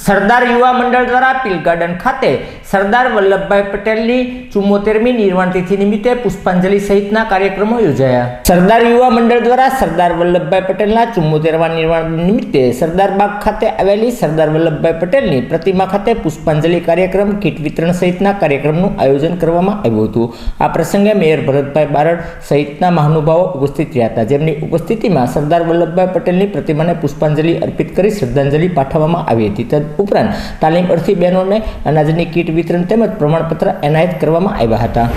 સરદાર યુવા મંડળ દ્વારા પીલ ગાર્ડન ખાતે સરદાર વલ્લભભાઈ પટેલની 74મી નિર્વાણ તિથિ નિમિત્તે પુષ્પાંજલિ સહિતના કાર્યક્રમો યોજાયા। સરદાર યુવા મંડળ દ્વારા સરદાર વલ્લભભાઈ પટેલના 74મા નિર્વાણ નિમિત્તે સરદાર બાગ ખાતે આવેલી સરદાર વલ્લભભાઈ પટેલની પ્રતિમા ખાતે પુષ્પાંજલિ કાર્યક્રમ, કીટ વિતરણ સહિતના કાર્યક્રમનું આયોજન કરવામાં આવ્યું હતું। આ પ્રસંગે મેયર ભરતભાઈ બારડ સહિતના મહાનુભાવો ઉપસ્થિત રહ્યા હતા, જેમની ઉપસ્થિતિમાં સરદાર વલ્લભભાઈ પટેલની પ્રતિમાને પુષ્પાંજલિ અર્પિત કરી શ્રદ્ધાંજલિ પાઠવવામાં આવી હતી। ઉપરાંત તાલીમ અર્થી બહેનોને અનાજની કીટ વિતરણ તેમજ પ્રમાણપત્ર એનાયત કરવામાં આવ્યા હતા।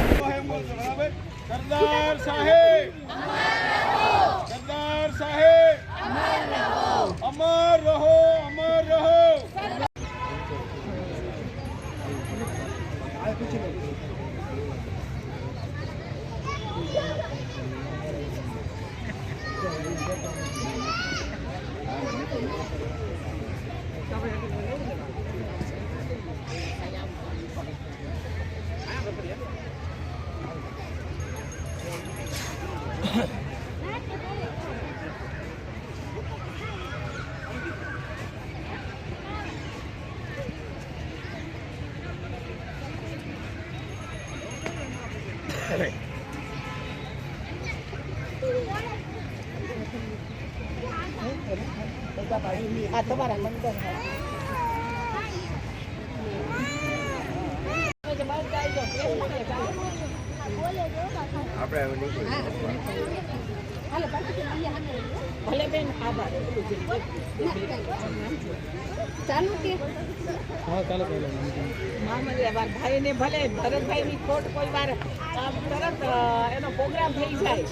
તમારા મંદિર ભલે બેન આભાર ચાલુ કે હા ચાલો મામા ભાઈ ને ભલે ભરતભાઈ ની ખોટ કોઈ વાર તરત એનો પ્રોગ્રામ થઈ જાય।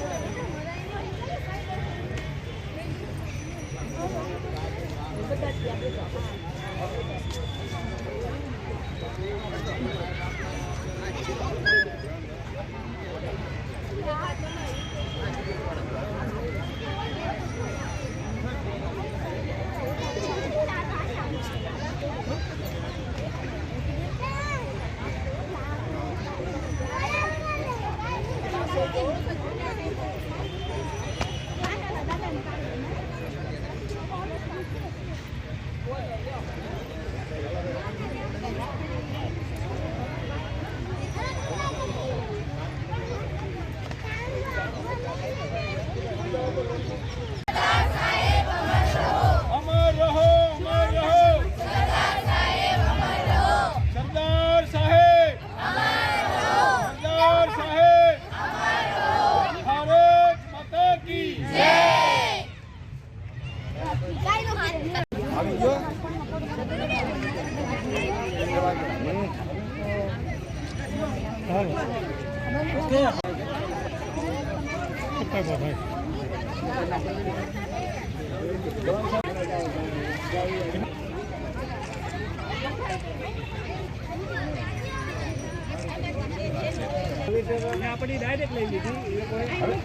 આપણી ડાયરેક્ટ લઈ લીધી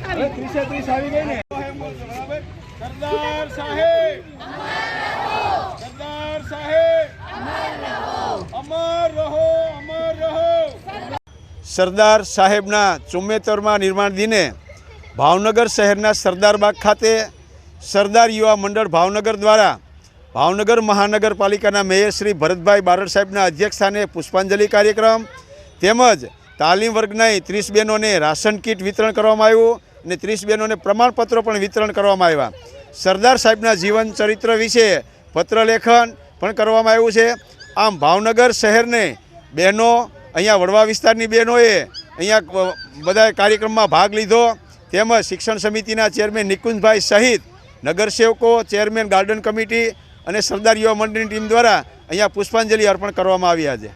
હવે 30 આવી ગઈ ને। સરદાર સાહેબ સરદાર સાહેબ અમર રહો અમર રહો। સરદાર સાહેબના 74મા નિર્માણ દિને ભાવનગર શહેરના સરદાર બાગ ખાતે સરદાર યુવા મંડળ ભાવનગર દ્વારા ભાવનગર મહાનગરપાલિકાના મેયર શ્રી ભરતભાઈ બારડ સાહેબના અધ્યક્ષસ્થાને પુષ્પાંજલિ કાર્યક્રમ તેમજ તાલીમ વર્ગની 30 બહેનોને રાશન કીટ વિતરણ કરવામાં આવ્યું અને 30 બહેનોને પ્રમાણપત્રો પણ વિતરણ કરવામાં આવ્યા। સરદાર સાહેબના જીવન ચરિત્ર વિશે પત્રલેખન પણ કરવામાં આવ્યું છે। આમ ભાવનગર શહેરને બહેનો અહીંયા વડવા વિસ્તારની બહેનોએ અહીંયા બધા કાર્યક્રમમાં ભાગ લીધો તેમજ શિક્ષણ સમિતિના ચેરમેન નિકુંજભાઈ સહિત નગરસેવકો, ચેરમેન ગાર્ડન કમિટી અને સરદાર યુવા મંડળની ટીમ દ્વારા અહીંયા પુષ્પાંજલિ અર્પણ કરવામાં આવ્યા છે।